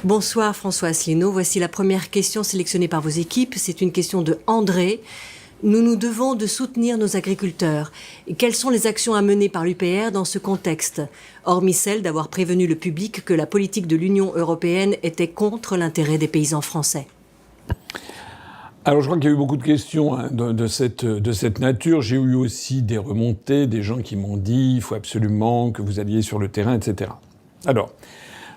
Bonsoir François Asselineau. Voici la première question sélectionnée par vos équipes. C'est une question de André. Nous nous devons de soutenir nos agriculteurs. Et quelles sont les actions à mener par l'UPR dans ce contexte, hormis celle d'avoir prévenu le public que la politique de l'Union européenne était contre l'intérêt des paysans français? Alors je crois qu'il y a eu beaucoup de questions de cette nature. J'ai eu aussi des remontées, des gens qui m'ont dit il faut absolument que vous alliez sur le terrain, etc. Alors,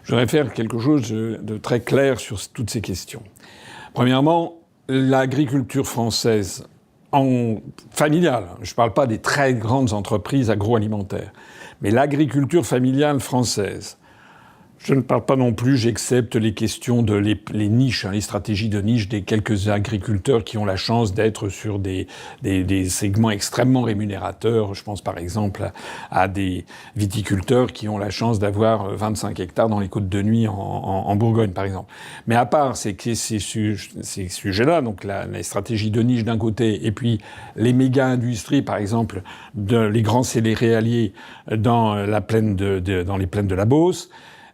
je voudrais faire quelque chose de très clair sur toutes ces questions. Premièrement, l'agriculture française familiale, je ne parle pas des très grandes entreprises agroalimentaires, mais l'agriculture familiale française, je ne parle pas non plus, j'accepte les questions de les niches, les stratégies de niche des quelques agriculteurs qui ont la chance d'être sur des segments extrêmement rémunérateurs. Je pense par exemple à des viticulteurs qui ont la chance d'avoir 25 hectares dans les Côtes de Nuits en Bourgogne, par exemple. Mais à part ces sujets-là, donc les stratégies de niche d'un côté, et puis les méga-industries, par exemple, les grands céréaliers dans les plaines de la Beauce,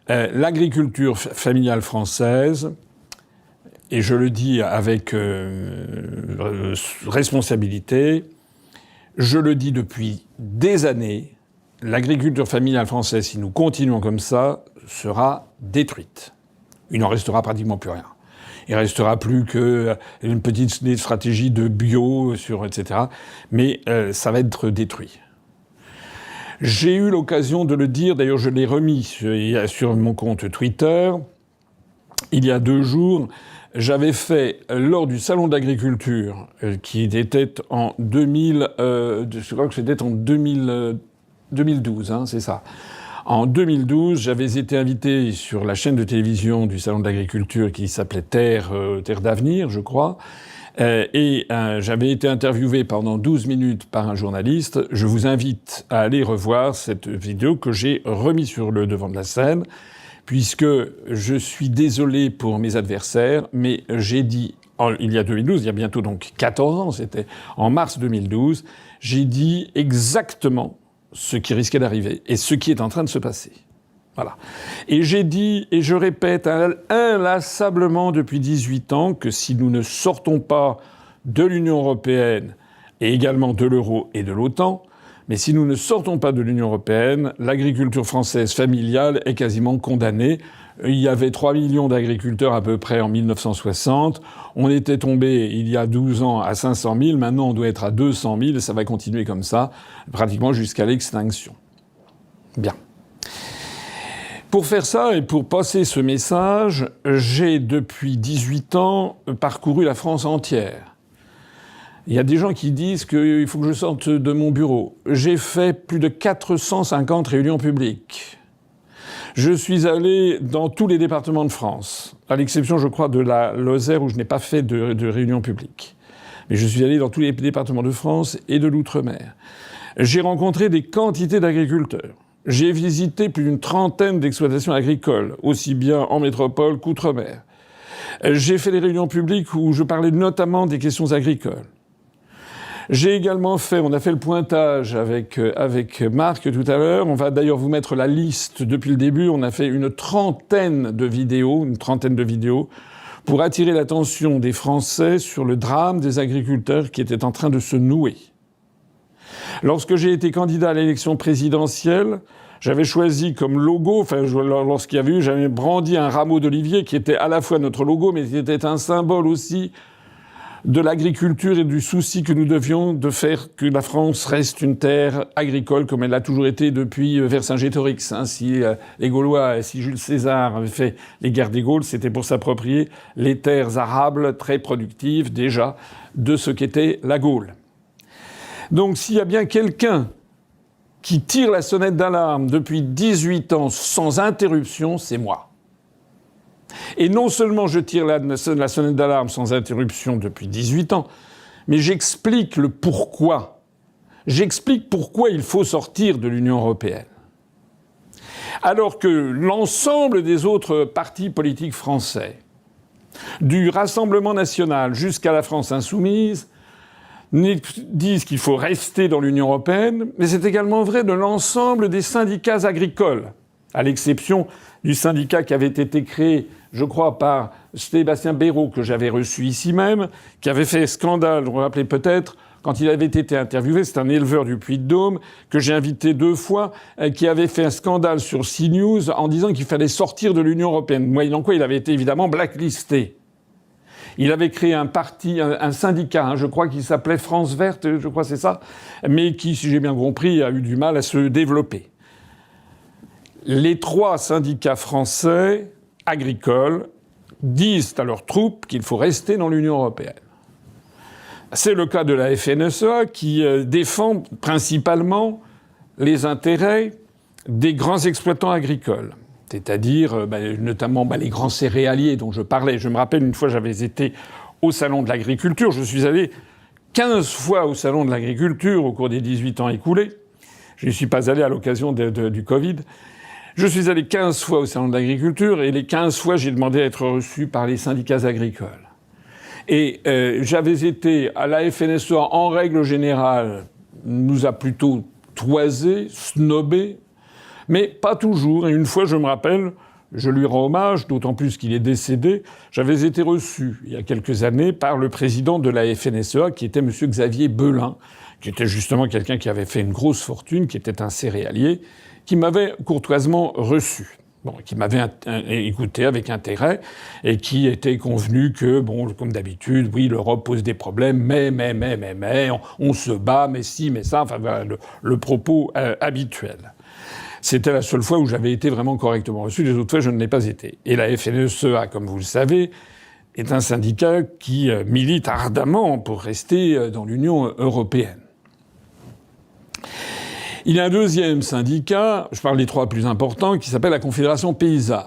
l'agriculture familiale française, et je le dis avec responsabilité, je le dis depuis des années, l'agriculture familiale française, si nous continuons comme ça, sera détruite. Il n'en restera pratiquement plus rien. Il restera plus qu'une petite stratégie de bio, etc. Mais ça va être détruit. J'ai eu l'occasion de le dire, d'ailleurs je l'ai remis sur mon compte Twitter, il y a 2 jours, j'avais fait, lors du salon d'agriculture, qui était en 2000, je crois que c'était en 2012, c'est ça. En 2012, j'avais été invité sur la chaîne de télévision du salon de l'agriculture qui s'appelait Terre d'avenir, je crois. J'avais été interviewé pendant 12 minutes par un journaliste. Je vous invite à aller revoir cette vidéo que j'ai remise sur le devant de la scène, puisque je suis désolé pour mes adversaires, mais j'ai dit, il y a 2012, il y a bientôt donc 14 ans, c'était en mars 2012, j'ai dit exactement ce qui risquait d'arriver et ce qui est en train de se passer. Voilà. Et j'ai dit, et je répète inlassablement depuis 18 ans, que si nous ne sortons pas de l'Union européenne, et également de l'euro et de l'OTAN, mais si nous ne sortons pas de l'Union européenne, l'agriculture française familiale est quasiment condamnée. Il y avait 3 millions d'agriculteurs à peu près en 1960. On était tombé, il y a 12 ans, à 500 000. Maintenant, on doit être à 200 000 et ça va continuer comme ça, pratiquement jusqu'à l'extinction. Bien. Pour faire ça et pour passer ce message, j'ai depuis 18 ans parcouru la France entière. Il y a des gens qui disent qu'il faut que je sorte de mon bureau. J'ai fait plus de 450 réunions publiques. Je suis allé dans tous les départements de France, à l'exception, je crois, de la Lozère où je n'ai pas fait de réunion publique. Mais je suis allé dans tous les départements de France et de l'Outre-mer. J'ai rencontré des quantités d'agriculteurs. J'ai visité plus d'une trentaine d'exploitations agricoles, aussi bien en métropole qu'outre-mer. J'ai fait des réunions publiques où je parlais notamment des questions agricoles. J'ai également on a fait le pointage avec Marc tout à l'heure. On va d'ailleurs vous mettre la liste depuis le début. On a fait une trentaine de vidéos pour attirer l'attention des Français sur le drame des agriculteurs qui étaient en train de se nouer. Lorsque j'ai été candidat à l'élection présidentielle, j'avais choisi comme logo, lorsqu'il y avait eu, j'avais brandi un rameau d'olivier qui était à la fois notre logo, mais qui était un symbole aussi de l'agriculture et du souci que nous devions de faire que la France reste une terre agricole comme elle l'a toujours été depuis Vercingétorix. Si les Gaulois, si Jules César avait fait les guerres des Gaules, c'était pour s'approprier les terres arables très productives déjà de ce qu'était la Gaule. Donc s'il y a bien quelqu'un qui tire la sonnette d'alarme depuis 18 ans sans interruption, c'est moi. Et non seulement je tire la sonnette d'alarme sans interruption depuis 18 ans, mais j'explique le pourquoi. J'explique pourquoi il faut sortir de l'Union européenne. Alors que l'ensemble des autres partis politiques français, du Rassemblement national jusqu'à la France insoumise, disent qu'il faut rester dans l'Union européenne, mais c'est également vrai de l'ensemble des syndicats agricoles, à l'exception du syndicat qui avait été créé je crois, par Sébastien Béraud, que j'avais reçu ici même, qui avait fait scandale, vous vous rappelez peut-être, quand il avait été interviewé, c'est un éleveur du Puy-de-Dôme, que j'ai invité 2 fois, qui avait fait un scandale sur CNews en disant qu'il fallait sortir de l'Union européenne. Moyennant quoi, il avait été évidemment blacklisté. Il avait créé un parti, un syndicat, je crois qu'il s'appelait France Verte, je crois c'est ça, mais qui, si j'ai bien compris, a eu du mal à se développer. Les 3 syndicats français agricoles disent à leurs troupes qu'il faut rester dans l'Union européenne. C'est le cas de la FNSEA qui défend principalement les intérêts des grands exploitants agricoles, c'est-à-dire notamment les grands céréaliers dont je parlais. Je me rappelle une fois, j'avais été au Salon de l'agriculture. Je suis allé 15 fois au Salon de l'agriculture au cours des 18 ans écoulés. Je n'y suis pas allé à l'occasion du Covid. Je suis allé 15 fois au Salon de l'agriculture et les 15 fois, j'ai demandé à être reçu par les syndicats agricoles. Et j'avais été à la FNSEA, en règle générale, nous a plutôt toisé, snobé, mais pas toujours. Et une fois, je me rappelle, je lui rends hommage, d'autant plus qu'il est décédé, j'avais été reçu, il y a quelques années, par le président de la FNSEA, qui était M. Xavier Belin, qui était justement quelqu'un qui avait fait une grosse fortune, qui était un céréalier, qui m'avait courtoisement reçu. Bon, qui m'avait écouté avec intérêt et qui était convenu que, bon, comme d'habitude, oui, l'Europe pose des problèmes, mais, on se bat, mais si, mais ça, enfin, voilà, le propos habituel. C'était la seule fois où j'avais été vraiment correctement reçu. Les autres fois, je ne l'ai pas été. Et la FNSEA, comme vous le savez, est un syndicat qui milite ardemment pour rester dans l'Union européenne. Il y a un deuxième syndicat, je parle des 3 plus importants, qui s'appelle la Confédération paysanne,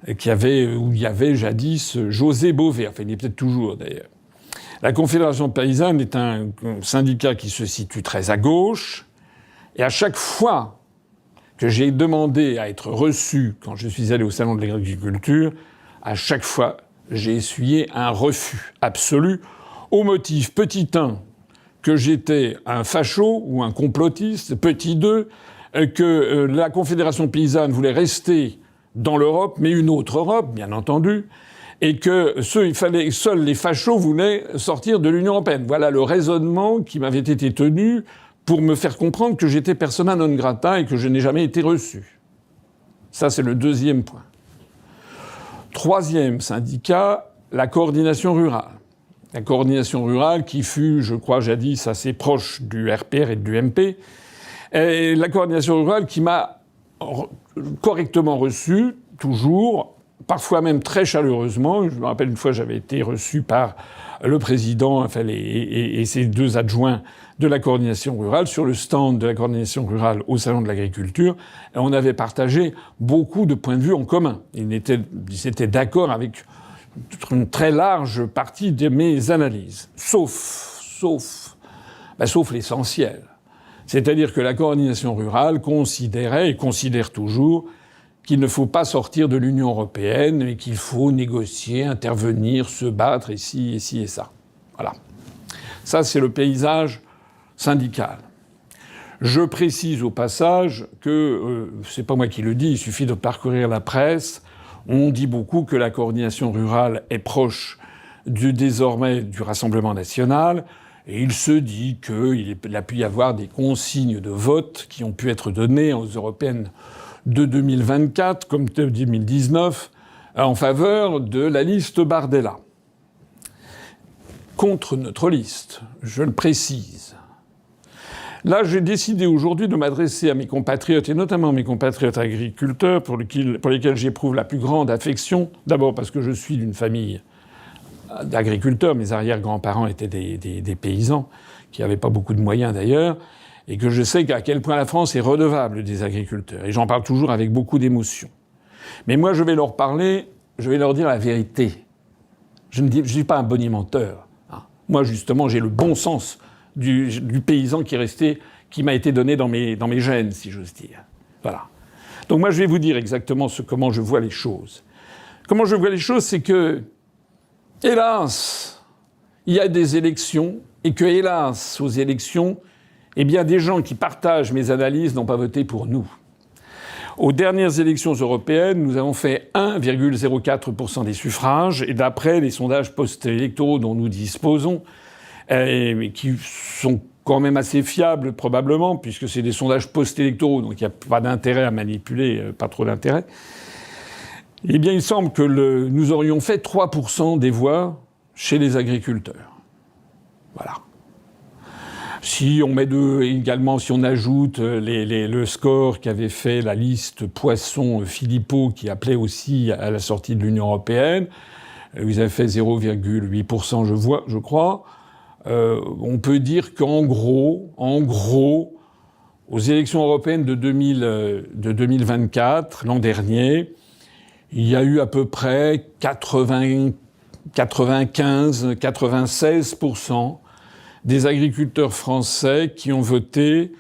où il y avait jadis José Bové, enfin il y est peut-être toujours d'ailleurs. La Confédération paysanne est un syndicat qui se situe très à gauche, et à chaque fois que j'ai demandé à être reçu quand je suis allé au Salon de l'agriculture, à chaque fois j'ai essuyé un refus absolu, au motif, petit 1, que j'étais un facho ou un complotiste, petit 2, que la Confédération paysanne voulait rester dans l'Europe, mais une autre Europe, bien entendu, et que seuls les fachos voulaient sortir de l'Union européenne. Voilà le raisonnement qui m'avait été tenu pour me faire comprendre que j'étais persona non grata et que je n'ai jamais été reçu. Ça, c'est le deuxième point. 3e syndicat, la coordination rurale. La coordination rurale qui fut, je crois, jadis assez proche du RPR et du MP. Et la coordination rurale qui m'a correctement reçu, toujours, parfois même très chaleureusement. Je me rappelle une fois, j'avais été reçu par le président et ses 2 adjoints de la coordination rurale sur le stand de la coordination rurale au Salon de l'agriculture. Et on avait partagé beaucoup de points de vue en commun. Ils étaient d'accord avec une très large partie de mes analyses. Sauf l'essentiel. C'est-à-dire que la coordination rurale considérait et considère toujours qu'il ne faut pas sortir de l'Union européenne, mais qu'il faut négocier, intervenir, se battre, ici, et ça. Voilà. Ça, c'est le paysage syndical. Je précise au passage que, c'est pas moi qui le dis, il suffit de parcourir la presse. On dit beaucoup que la coordination rurale est proche désormais du Rassemblement national, et il se dit qu'il a pu y avoir des consignes de vote qui ont pu être données aux européennes de 2024, comme de 2019, en faveur de la liste Bardella. Contre notre liste, je le précise. Là, j'ai décidé aujourd'hui de m'adresser à mes compatriotes, et notamment mes compatriotes agriculteurs, pour lesquels j'éprouve la plus grande affection. D'abord parce que je suis d'une famille d'agriculteurs. Mes arrière-grands-parents étaient des paysans, qui n'avaient pas beaucoup de moyens d'ailleurs, et que je sais à quel point la France est redevable des agriculteurs. Et j'en parle toujours avec beaucoup d'émotion. Mais moi, je vais leur parler, je vais leur dire la vérité. Je ne suis pas un bonimenteur. Moi, justement, j'ai le bon sens du paysan qui m'a été donné dans mes gènes, si j'ose dire. Voilà. Donc moi, je vais vous dire exactement comment je vois les choses. Comment je vois les choses, c'est que, hélas, il y a des élections, et que, hélas, aux élections, eh bien, des gens qui partagent mes analyses n'ont pas voté pour nous. Aux dernières élections européennes, nous avons fait 1,04% des suffrages, et d'après les sondages post-électoraux dont nous disposons, qui sont quand même assez fiables probablement, puisque c'est des sondages post-électoraux, donc il n'y a pas d'intérêt à manipuler, pas trop d'intérêt, eh bien il semble que nous aurions fait 3% des voix chez les agriculteurs. Voilà. Si on met également, si on ajoute le score qu'avait fait la liste Poisson-Philippot, qui appelait aussi à la sortie de l'Union européenne, ils avaient fait 0,8%, je crois. On peut dire qu'en gros, aux élections européennes de 2024, l'an dernier, il y a eu à peu près 96% des agriculteurs français qui ont voté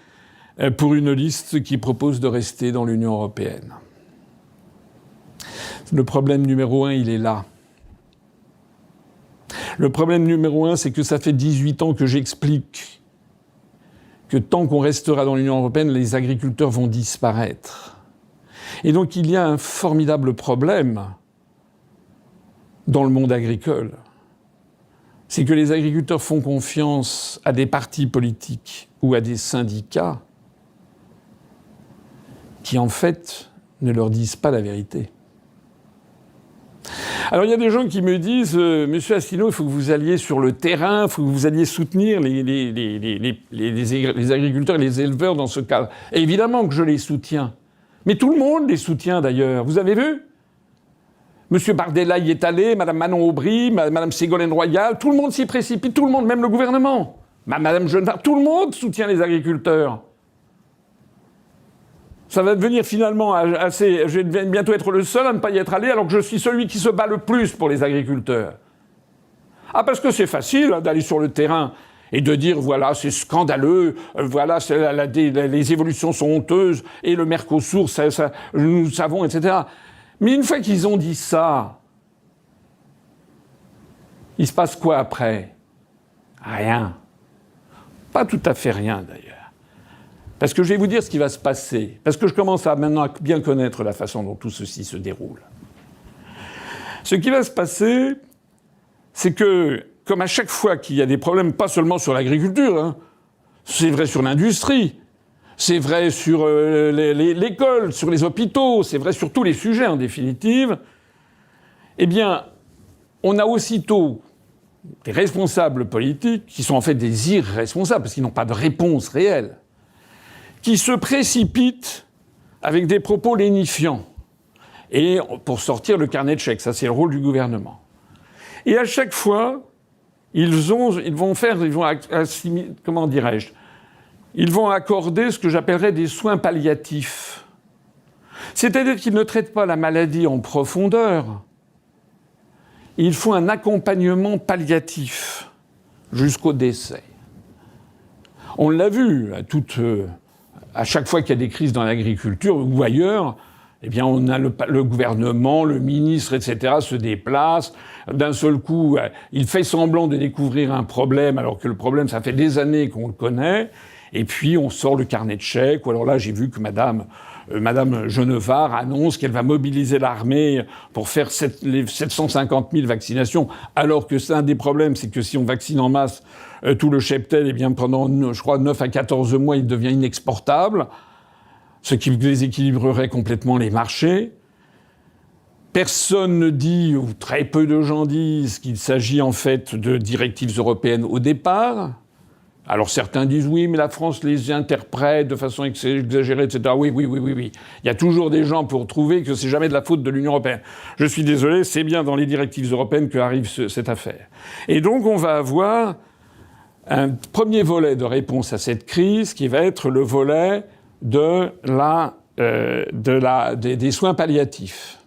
pour une liste qui propose de rester dans l'Union européenne. Le problème numéro 1, il est là. Le problème numéro 1, c'est que ça fait 18 ans que j'explique que tant qu'on restera dans l'Union européenne, les agriculteurs vont disparaître. Et donc il y a un formidable problème dans le monde agricole. C'est que les agriculteurs font confiance à des partis politiques ou à des syndicats qui, en fait, ne leur disent pas la vérité. Alors, il y a des gens qui me disent « Monsieur Asselineau, il faut que vous alliez sur le terrain, il faut que vous alliez soutenir les agriculteurs et les éleveurs dans ce cadre. » Et évidemment que je les soutiens. Mais tout le monde les soutient, d'ailleurs. Vous avez vu ? Monsieur Bardella y est allé, Madame Manon Aubry, Madame Ségolène Royal, tout le monde s'y précipite, tout le monde, même le gouvernement. Madame Genevard, tout le monde soutient les agriculteurs. Ça va devenir finalement assez... Je vais bientôt être le seul à ne pas y être allé, alors que je suis celui qui se bat le plus pour les agriculteurs. Ah, parce que c'est facile d'aller sur le terrain et de dire, voilà, c'est scandaleux, voilà, les évolutions sont honteuses, et le Mercosur, nous savons, etc. Mais une fois qu'ils ont dit ça, il se passe quoi après ? Rien. Pas tout à fait rien, d'ailleurs. Parce que je vais vous dire ce qui va se passer. Parce que je commence maintenant à bien connaître la façon dont tout ceci se déroule. Ce qui va se passer, c'est que, comme à chaque fois qu'il y a des problèmes, pas seulement sur l'agriculture, hein, c'est vrai sur l'industrie, c'est vrai sur l'école, sur les hôpitaux, c'est vrai sur tous les sujets en définitive, eh bien, on a aussitôt des responsables politiques, qui sont en fait des irresponsables, parce qu'ils n'ont pas de réponse réelle, qui se précipitent avec des propos lénifiants, et pour sortir le carnet de chèques, ça c'est le rôle du gouvernement. Et à chaque fois, ils vont accorder ce que j'appellerais des soins palliatifs. C'est-à-dire qu'ils ne traitent pas la maladie en profondeur. Ils font un accompagnement palliatif jusqu'au décès. On l'a vu à chaque fois qu'il y a des crises dans l'agriculture ou ailleurs, eh bien on a le gouvernement, le ministre, etc. se déplace. D'un seul coup, il fait semblant de découvrir un problème, alors que le problème, ça fait des années qu'on le connaît. Et puis, on sort le carnet de chèques. Ou alors là, j'ai vu que Madame Genevard annonce qu'elle va mobiliser l'armée pour faire les 750 000 vaccinations. Alors que c'est un des problèmes, c'est que si on vaccine en masse tout le cheptel, eh bien, pendant, je crois, 9 à 14 mois, il devient inexportable. Ce qui déséquilibrerait complètement les marchés. Personne ne dit, ou très peu de gens disent, qu'il s'agit en fait de directives européennes au départ. Alors certains disent oui, mais la France les interprète de façon exagérée, etc. Oui. Il y a toujours des gens pour trouver que c'est jamais de la faute de l'Union européenne. Je suis désolé, c'est bien dans les directives européennes qu'arrive cette affaire. Et donc on va avoir un premier volet de réponse à cette crise qui va être le volet des soins palliatifs.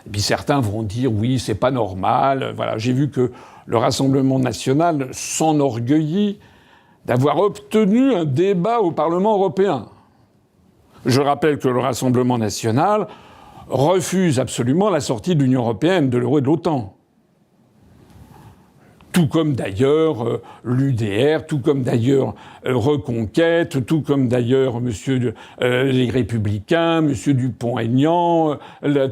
Et puis certains vont dire oui, c'est pas normal. Voilà, j'ai vu que le Rassemblement national s'enorgueillit d'avoir obtenu un débat au Parlement européen. Je rappelle que le Rassemblement national refuse absolument la sortie de l'Union européenne, de l'euro et de l'OTAN. Tout comme d'ailleurs l'UDR, tout comme d'ailleurs Reconquête, tout comme d'ailleurs les Républicains, Monsieur Dupont-Aignan,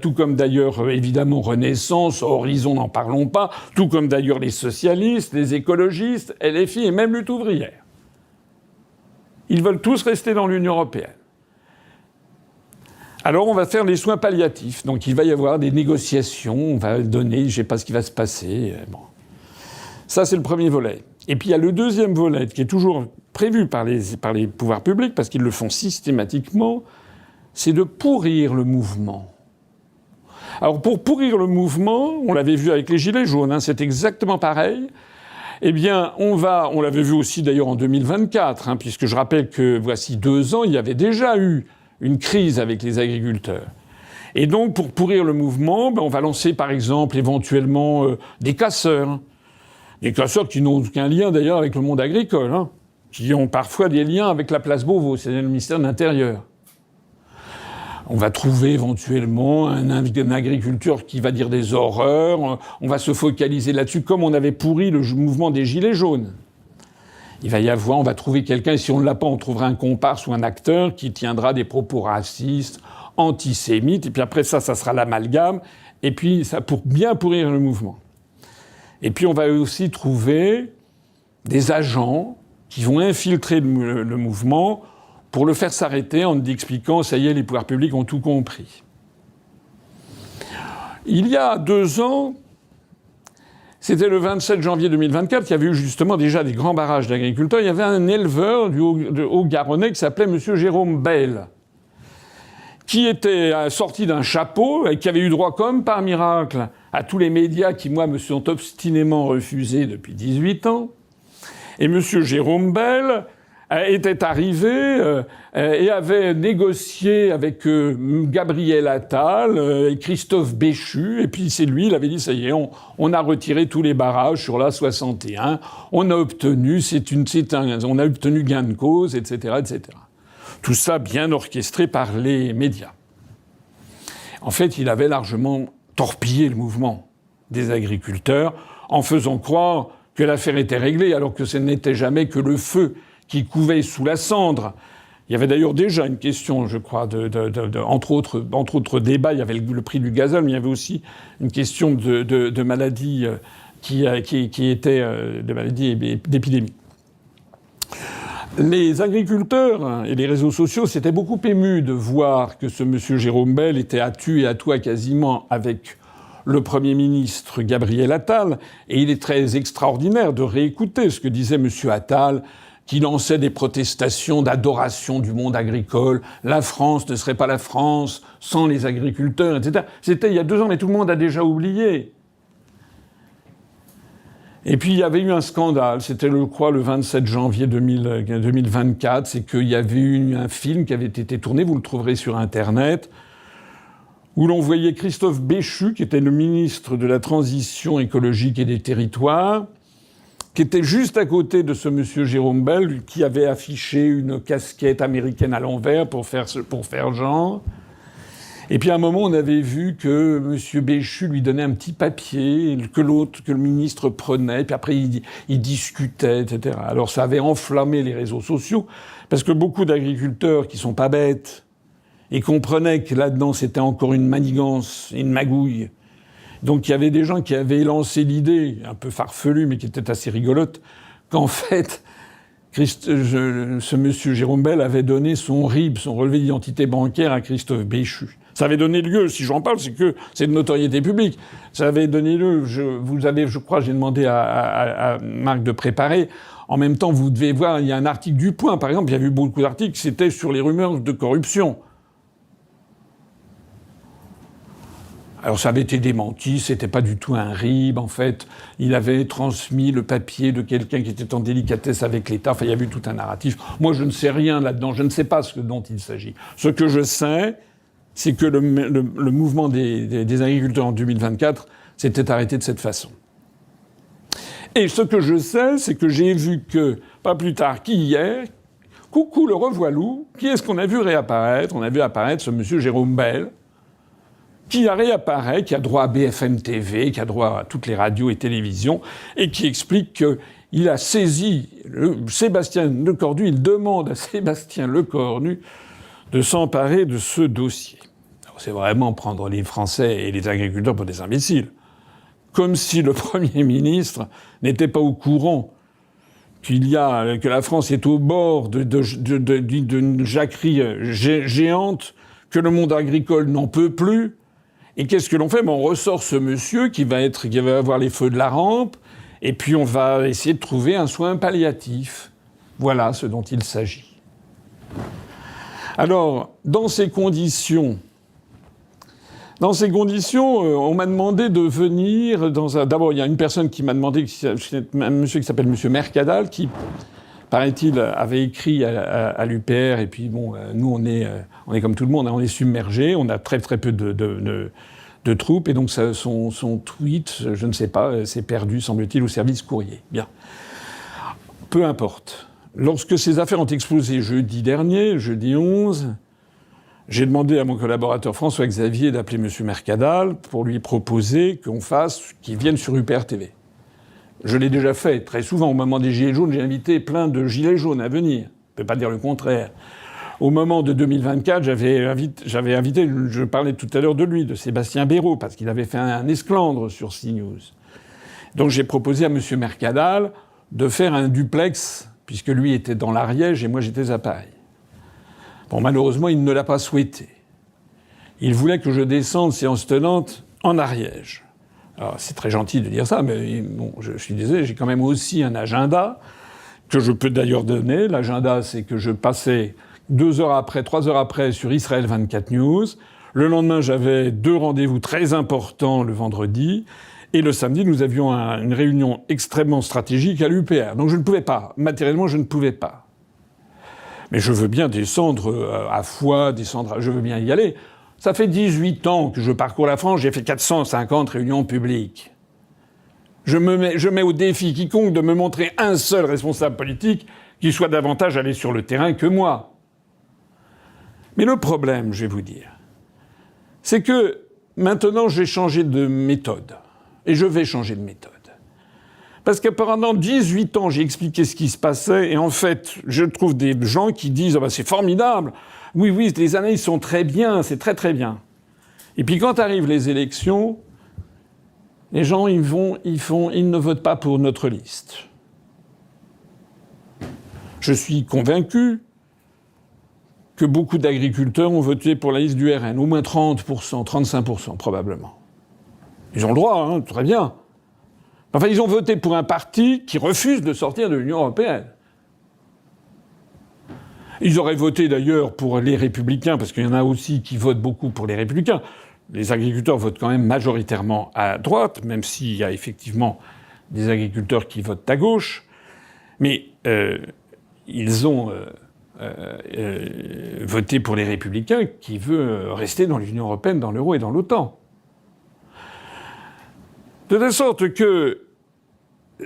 tout comme d'ailleurs évidemment Renaissance, Horizon n'en parlons pas, tout comme d'ailleurs les socialistes, les écologistes, LFI et même Lutte ouvrière. Ils veulent tous rester dans l'Union européenne. Alors on va faire les soins palliatifs, donc il va y avoir des négociations, on va donner, je ne sais pas ce qui va se passer. Bon. Ça, c'est le premier volet. Et puis il y a le deuxième volet qui est toujours prévu par les pouvoirs publics, parce qu'ils le font systématiquement, c'est de pourrir le mouvement. Alors pour pourrir le mouvement, on l'avait vu avec les Gilets jaunes, hein, c'est exactement pareil. Eh bien, on l'avait vu aussi d'ailleurs en 2024, hein, puisque je rappelle que voici 2 ans, il y avait déjà eu une crise avec les agriculteurs. Et donc, pour pourrir le mouvement, on va lancer par exemple éventuellement des casseurs. Des casseurs qui n'ont aucun lien d'ailleurs avec le monde agricole, hein, qui ont parfois des liens avec la place Beauvau, c'est-à-dire le ministère de l'Intérieur. On va trouver éventuellement un agriculteur qui va dire des horreurs, on va se focaliser là-dessus, comme on avait pourri le mouvement des Gilets jaunes. Il va y avoir, on va trouver quelqu'un, et si on ne l'a pas, on trouvera un comparse ou un acteur qui tiendra des propos racistes, antisémites, et puis après ça sera l'amalgame, et puis ça pour bien pourrir le mouvement. Et puis on va aussi trouver des agents qui vont infiltrer le mouvement pour le faire s'arrêter en expliquant « ça y est, les pouvoirs publics ont tout compris ». Il y a 2 ans, c'était le 27 janvier 2024, il y avait eu justement déjà des grands barrages d'agriculteurs. Il y avait un éleveur du Haut-Garonnais qui s'appelait M. Jérôme Bayle, qui était sorti d'un chapeau et qui avait eu droit, comme par miracle, à tous les médias qui, moi, me sont obstinément refusés depuis 18 ans. Et M. Jérôme Bayle était arrivé et avait négocié avec Gabriel Attal et Christophe Béchu. Et puis c'est lui, il avait dit, ça y est, on a retiré tous les barrages sur la 61. On a obtenu, on a obtenu gain de cause, etc., etc. Tout ça bien orchestré par les médias. En fait, il avait largement torpillé le mouvement des agriculteurs en faisant croire que l'affaire était réglée, alors que ce n'était jamais que le feu qui couvait sous la cendre. Il y avait d'ailleurs déjà une question, je crois, entre autres débats, il y avait le prix du gazole, mais il y avait aussi une question de maladie qui était de maladie d'épidémie. Les agriculteurs et les réseaux sociaux s'étaient beaucoup émus de voir que ce monsieur Jérôme Bayle était à tu et à toi quasiment avec le Premier ministre Gabriel Attal. Et il est très extraordinaire de réécouter ce que disait monsieur Attal, qui lançait des protestations d'adoration du monde agricole. La France ne serait pas la France sans les agriculteurs, etc. C'était il y a 2 ans, mais tout le monde a déjà oublié. Et puis il y avait eu un scandale, c'était je crois le 27 janvier 2024, c'est qu'il y avait eu un film qui avait été tourné, vous le trouverez sur Internet, où l'on voyait Christophe Béchu, qui était le ministre de la Transition écologique et des territoires, qui était juste à côté de ce monsieur Jérôme Bayle, qui avait affiché une casquette américaine à l'envers pour faire genre. Et puis à un moment, on avait vu que M. Béchu lui donnait un petit papier que le ministre prenait, puis après il discutait, etc. Alors ça avait enflammé les réseaux sociaux, parce que beaucoup d'agriculteurs qui sont pas bêtes et comprenaient que là-dedans c'était encore une manigance, une magouille. Donc il y avait des gens qui avaient lancé l'idée, un peu farfelue, mais qui était assez rigolote, qu'en fait, ce monsieur Jérôme Bayle avait donné son RIB, son relevé d'identité bancaire à Christophe Béchu. Ça avait donné lieu, si j'en parle, c'est que c'est de notoriété publique. Ça avait donné lieu, je crois, j'ai demandé à Marc de préparer. En même temps, vous devez voir, il y a un article du Point, par exemple, il y a eu beaucoup d'articles, c'était sur les rumeurs de corruption. Alors ça avait été démenti, c'était pas du tout un RIB, en fait. Il avait transmis le papier de quelqu'un qui était en délicatesse avec l'État. Enfin, il y avait eu tout un narratif. Moi, je ne sais rien là-dedans, je ne sais pas dont il s'agit. Ce que je sais, c'est que le mouvement des agriculteurs en 2024 s'était arrêté de cette façon. Et ce que je sais, c'est que j'ai vu que, pas plus tard qu'hier, coucou le revoilou, qui est-ce qu'on a vu réapparaître ? On a vu apparaître ce monsieur Jérôme Bayle, qui réapparaît, qui a droit à BFM TV, qui a droit à toutes les radios et télévisions, et qui explique qu'il a saisi Sébastien Lecornu, il demande à Sébastien Lecornu de s'emparer de ce dossier. Alors, c'est vraiment prendre les Français et les agriculteurs pour des imbéciles. Comme si le Premier ministre n'était pas au courant que la France est au bord d'une jacquerie géante, que le monde agricole n'en peut plus. Et qu'est-ce que l'on fait ? On ressort ce monsieur qui va avoir les feux de la rampe, et puis on va essayer de trouver un soin palliatif. Voilà ce dont il s'agit. Alors, dans ces conditions, on m'a demandé de venir D'abord, il y a une personne qui m'a demandé, un monsieur qui s'appelle monsieur Mercadal, qui, paraît-il, avait écrit à l'UPR, et puis bon, nous on est comme tout le monde, hein, on est submergés, on a très très peu de troupes, et donc son tweet, je ne sais pas, s'est perdu, semble-t-il, au service courrier. Bien. Peu importe. Lorsque ces affaires ont explosé jeudi dernier, jeudi 11, j'ai demandé à mon collaborateur François Xavier d'appeler M. Mercadal pour lui proposer qu'il vienne sur UPR TV. Je l'ai déjà fait très souvent. Au moment des Gilets jaunes, j'ai invité plein de Gilets jaunes à venir. Je ne peux pas dire le contraire. Au moment de 2024, j'avais invité, je parlais tout à l'heure de lui, de Sébastien Béraud, parce qu'il avait fait un esclandre sur CNews. Donc j'ai proposé à M. Mercadal de faire un duplex, puisque lui était dans l'Ariège et moi j'étais à Paris. Bon, malheureusement, il ne l'a pas souhaité. Il voulait que je descende, séance tenante, en Ariège. Alors, c'est très gentil de dire ça, mais bon, je suis désolé, j'ai quand même aussi un agenda que je peux d'ailleurs donner. L'agenda, c'est que je passais 3 heures après sur Israël 24 News. Le lendemain, j'avais 2 rendez-vous très importants le vendredi. Et le samedi, nous avions une réunion extrêmement stratégique à l'UPR. Donc je ne pouvais pas. Matériellement, je ne pouvais pas. Mais je veux bien descendre à Foix, je veux bien y aller. Ça fait 18 ans que je parcours la France, j'ai fait 450 réunions publiques. Je mets au défi quiconque de me montrer un seul responsable politique qui soit davantage allé sur le terrain que moi. Mais le problème, je vais vous dire, c'est que maintenant j'ai changé de méthode. Et je vais changer de méthode. Parce que pendant 18 ans, j'ai expliqué ce qui se passait, et en fait, je trouve des gens qui disent « c'est formidable, oui, les analyses sont très bien, c'est très très bien ». Et puis quand arrivent les élections, les gens, ils ne votent pas pour notre liste. Je suis convaincu que beaucoup d'agriculteurs ont voté pour la liste du RN, au moins 30%, 35% probablement. Ils ont le droit, hein, très bien. Enfin, ils ont voté pour un parti qui refuse de sortir de l'Union européenne. Ils auraient voté d'ailleurs pour les Républicains, parce qu'il y en a aussi qui votent beaucoup pour les Républicains. Les agriculteurs votent quand même majoritairement à droite, même s'il y a effectivement des agriculteurs qui votent à gauche. Mais ils ont voté pour les Républicains qui veulent rester dans l'Union européenne, dans l'euro et dans l'OTAN. De telle sorte que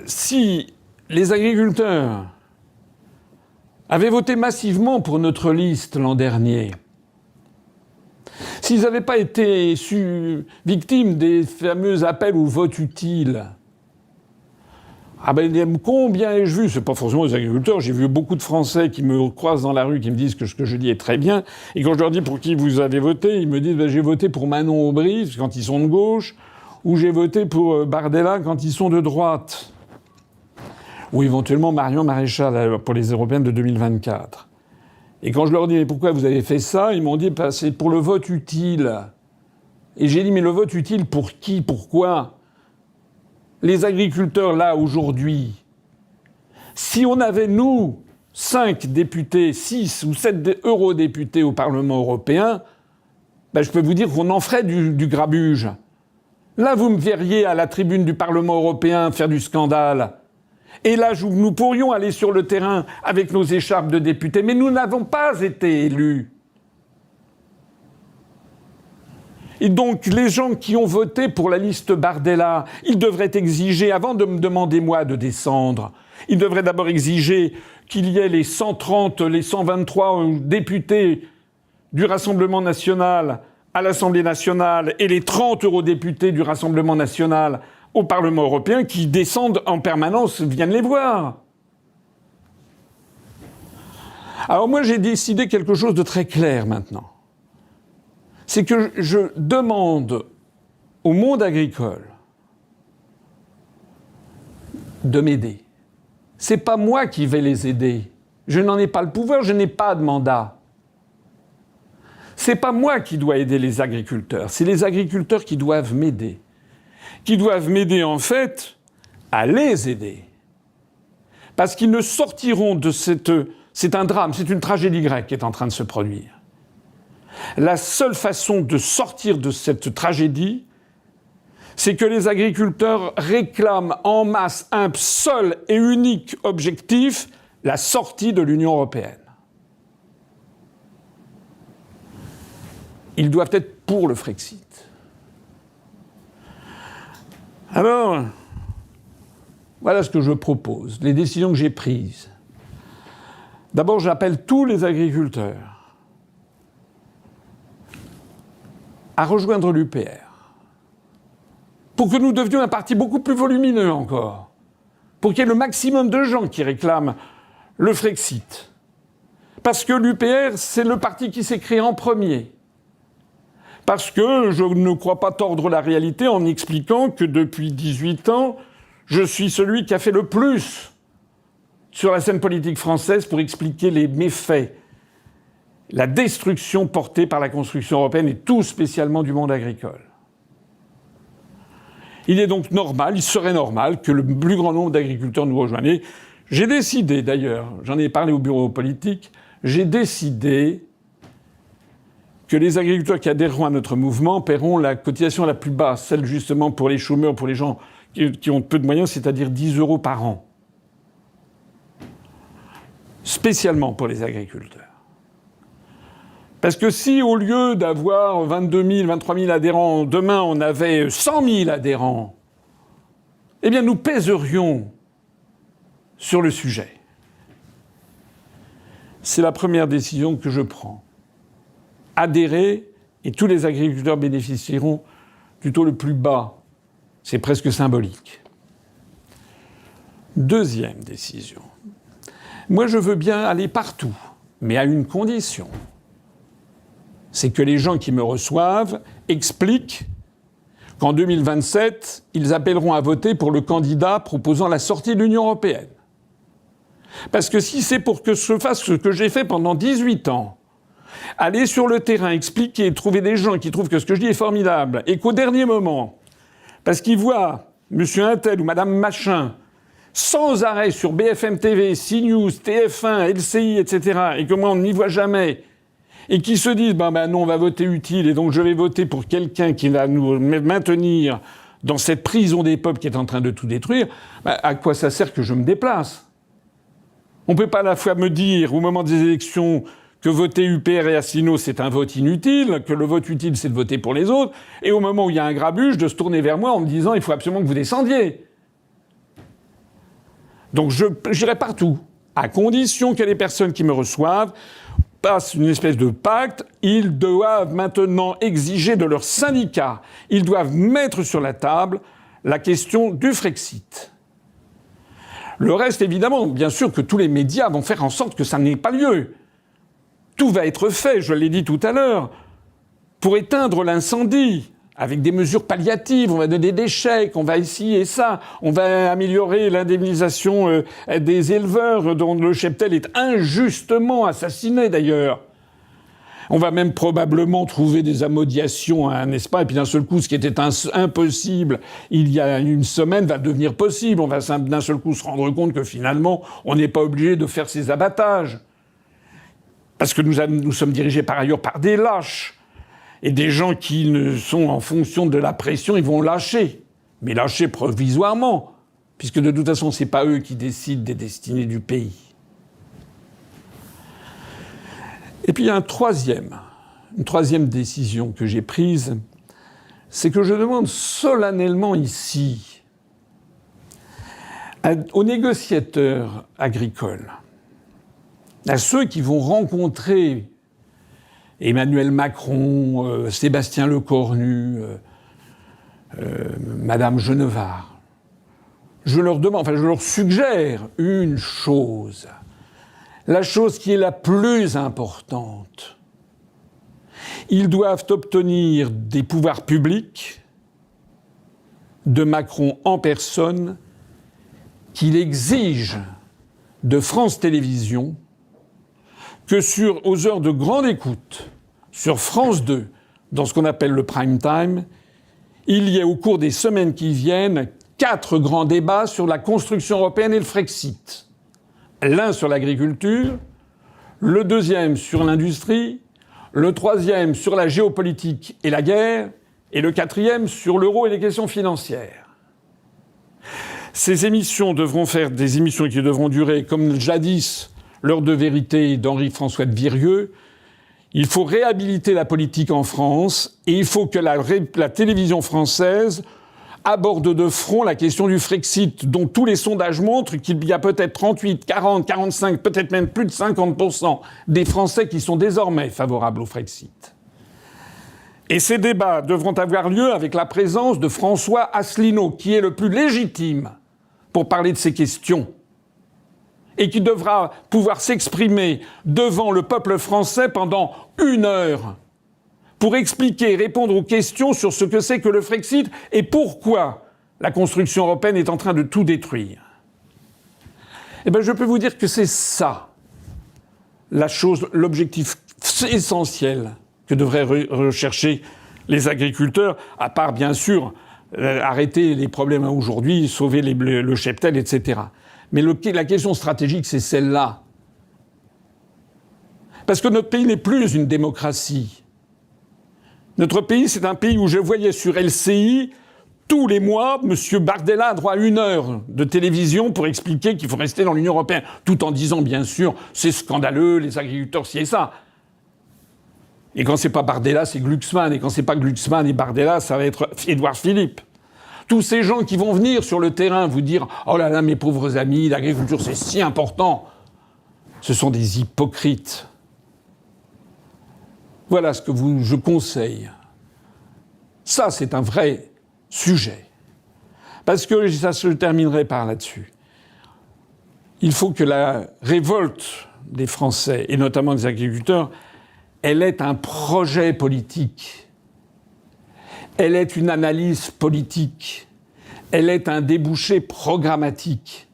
si les agriculteurs avaient voté massivement pour notre liste l'an dernier, s'ils n'avaient pas été victimes des fameux appels au vote utile, combien ai-je vu ? C'est pas forcément les agriculteurs, j'ai vu beaucoup de Français qui me croisent dans la rue, qui me disent que ce que je dis est très bien, et quand je leur dis pour qui vous avez voté, ils me disent j'ai voté pour Manon Aubry, quand ils sont de gauche, ou j'ai voté pour Bardella quand ils sont de droite. Ou éventuellement Marion Maréchal pour les européennes de 2024. Et quand je leur dis « Mais pourquoi vous avez fait ça ?», ils m'ont dit « C'est pour le vote utile ». Et j'ai dit « Mais le vote utile pour qui ? Pourquoi ?» Les agriculteurs, là, aujourd'hui, si on avait, nous, 5 députés, 6 ou 7 eurodéputés au Parlement européen, je peux vous dire qu'on en ferait du grabuge. Là, vous me verriez à la tribune du Parlement européen faire du scandale. Et là, nous pourrions aller sur le terrain avec nos écharpes de députés. Mais nous n'avons pas été élus. Et donc, les gens qui ont voté pour la liste Bardella, ils devraient exiger, avant de me demander, moi, de descendre, ils devraient d'abord exiger qu'il y ait les 130, les 123 députés du Rassemblement national à l'Assemblée nationale et les 30 eurodéputés du Rassemblement national au Parlement européen qui descendent en permanence, viennent les voir. Alors moi, j'ai décidé quelque chose de très clair maintenant. C'est que je demande au monde agricole de m'aider. C'est pas moi qui vais les aider. Je n'en ai pas le pouvoir, je n'ai pas de mandat. C'est pas moi qui dois aider les agriculteurs, c'est les agriculteurs qui doivent m'aider. Qui doivent m'aider, en fait, à les aider. Parce qu'ils ne sortiront de cette... C'est un drame, c'est une tragédie grecque qui est en train de se produire. La seule façon de sortir de cette tragédie, c'est que les agriculteurs réclament en masse un seul et unique objectif, la sortie de l'Union européenne. Ils doivent être pour le Frexit. Alors, voilà ce que je propose, les décisions que j'ai prises. D'abord, j'appelle tous les agriculteurs à rejoindre l'UPR pour que nous devenions un parti beaucoup plus volumineux encore, pour qu'il y ait le maximum de gens qui réclament le Frexit. Parce que l'UPR, c'est le parti qui s'est créé en premier. Parce que je ne crois pas tordre la réalité en expliquant que depuis 18 ans, je suis celui qui a fait le plus sur la scène politique française pour expliquer les méfaits, la destruction portée par la construction européenne et tout spécialement du monde agricole. Il est donc normal, il serait normal que le plus grand nombre d'agriculteurs nous rejoignent. Et j'ai décidé d'ailleurs, j'en ai parlé au bureau politique, j'ai décidé que les agriculteurs qui adhéreront à notre mouvement paieront la cotisation la plus basse, celle justement pour les chômeurs, pour les gens qui ont peu de moyens, c'est-à-dire 10 € par an. Spécialement pour les agriculteurs. Parce que si, au lieu d'avoir 22 000, 23 000 adhérents, demain on avait 100 000 adhérents, eh bien nous pèserions sur le sujet. C'est la première décision que je prends. Adhérer, et tous les agriculteurs bénéficieront du taux le plus bas. C'est presque symbolique. Deuxième décision. Moi, je veux bien aller partout, mais à une condition. C'est que les gens qui me reçoivent expliquent qu'en 2027, ils appelleront à voter pour le candidat proposant la sortie de l'Union européenne. Parce que si c'est pour que je fasse ce que j'ai fait pendant 18 ans, aller sur le terrain, expliquer, trouver des gens qui trouvent que ce que je dis est formidable, et qu'au dernier moment, parce qu'ils voient monsieur Untel ou madame Machin sans arrêt sur BFM TV, CNews, TF1, LCI, etc., et que moi on n'y voit jamais, et qui se disent ben non, on va voter utile, et donc je vais voter pour quelqu'un qui va nous maintenir dans cette prison des peuples qui est en train de tout détruire, ben, à quoi ça sert que je me déplace ? On ne peut pas à la fois me dire, au moment des élections, que voter UPR et Asselineau, c'est un vote inutile, que le vote utile, c'est de voter pour les autres, et au moment où il y a un grabuge, de se tourner vers moi en me disant « il faut absolument que vous descendiez ». Donc j'irai partout, à condition que les personnes qui me reçoivent passent une espèce de pacte. Ils doivent maintenant exiger de leurs syndicats, ils doivent mettre sur la table la question du Frexit. Le reste, évidemment, bien sûr que tous les médias vont faire en sorte que ça n'ait pas lieu. Tout va être fait, je l'ai dit tout à l'heure, pour éteindre l'incendie, avec des mesures palliatives. On va donner des chèques, on va ici et ça, on va améliorer l'indemnisation des éleveurs dont le cheptel est injustement assassiné d'ailleurs. On va même probablement trouver des amodiations, n'est-ce pas ? Et puis d'un seul coup, ce qui était impossible il y a une semaine va devenir possible. On va d'un seul coup se rendre compte que finalement, on n'est pas obligé de faire ces abattages. Parce que nous sommes dirigés par ailleurs par des lâches. Et des gens qui ne sont en fonction de la pression, ils vont lâcher. Mais lâcher provisoirement. Puisque de toute façon, c'est pas eux qui décident des destinées du pays. Et puis il y a une troisième décision que j'ai prise, c'est que je demande solennellement ici aux négociateurs agricoles, à ceux qui vont rencontrer Emmanuel Macron, Sébastien Lecornu, Madame Genevard. Je leur suggère une chose. La chose qui est la plus importante. Ils doivent obtenir des pouvoirs publics de Macron en personne qu'il exige de France Télévisions que aux heures de grande écoute, sur France 2, dans ce qu'on appelle le prime time, il y ait au cours des semaines qui viennent 4 grands débats sur la construction européenne et le Frexit. L'un sur l'agriculture, le deuxième sur l'industrie, le troisième sur la géopolitique et la guerre, et le quatrième sur l'euro et les questions financières. Ces émissions devront faire des émissions qui devront durer, comme jadis, l'heure de vérité d'Henri-François de Virieu. Il faut réhabiliter la politique en France et il faut que la télévision française aborde de front la question du Frexit, dont tous les sondages montrent qu'il y a peut-être 38, 40, 45, peut-être même plus de 50% des Français qui sont désormais favorables au Frexit. Et ces débats devront avoir lieu avec la présence de François Asselineau, qui est le plus légitime pour parler de ces questions, et qui devra pouvoir s'exprimer devant le peuple français pendant 1 heure pour expliquer et répondre aux questions sur ce que c'est que le Frexit et pourquoi la construction européenne est en train de tout détruire. Eh bien, je peux vous dire que c'est ça l'objectif essentiel que devraient rechercher les agriculteurs, à part, bien sûr, arrêter les problèmes aujourd'hui, sauver le cheptel, etc. Mais la question stratégique, c'est celle-là. Parce que notre pays n'est plus une démocratie. Notre pays, c'est un pays où je voyais sur LCI, tous les mois, M. Bardella a droit à 1 heure de télévision pour expliquer qu'il faut rester dans l'Union européenne, tout en disant, bien sûr, c'est scandaleux, les agriculteurs, ci et ça. Et quand c'est pas Bardella, c'est Glucksmann. Et quand c'est pas Glucksmann et Bardella, ça va être Édouard Philippe. Tous ces gens qui vont venir sur le terrain vous dire « Oh là là, mes pauvres amis, l'agriculture, c'est si important », ce sont des hypocrites. Voilà ce que je conseille. Ça, c'est un vrai sujet. Parce que, ça, je terminerai par là-dessus. Il faut que la révolte des Français, et notamment des agriculteurs, elle est un projet politique. Elle est une analyse politique. Elle est un débouché programmatique.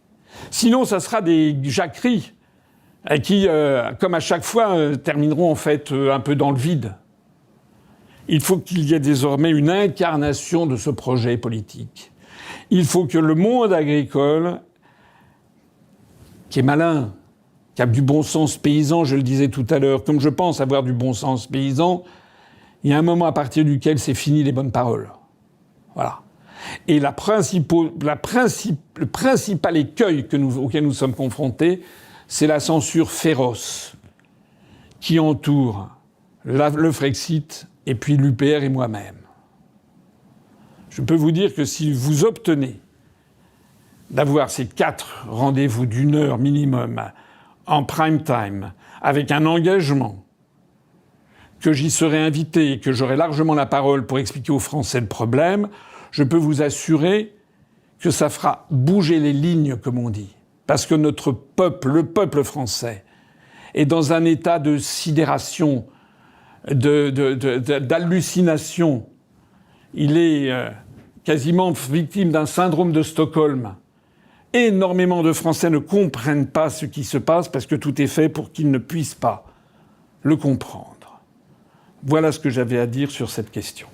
Sinon, ça sera des jacqueries qui, comme à chaque fois, termineront en fait un peu dans le vide. Il faut qu'il y ait désormais une incarnation de ce projet politique. Il faut que le monde agricole, qui est malin, qui a du bon sens paysan, je le disais tout à l'heure, comme je pense avoir du bon sens paysan, il y a un moment à partir duquel c'est fini les bonnes paroles. Voilà. Et le principal écueil auquel nous sommes confrontés, c'est la censure féroce qui entoure le Frexit et puis l'UPR et moi-même. Je peux vous dire que si vous obtenez d'avoir ces 4 rendez-vous d'1 heure minimum en prime time, avec un engagement que j'y serai invité et que j'aurai largement la parole pour expliquer aux Français le problème, je peux vous assurer que ça fera bouger les lignes, comme on dit. Parce que notre peuple, le peuple français, est dans un état de sidération, d'hallucination. Il est quasiment victime d'un syndrome de Stockholm. Énormément de Français ne comprennent pas ce qui se passe parce que tout est fait pour qu'ils ne puissent pas le comprendre. Voilà ce que j'avais à dire sur cette question.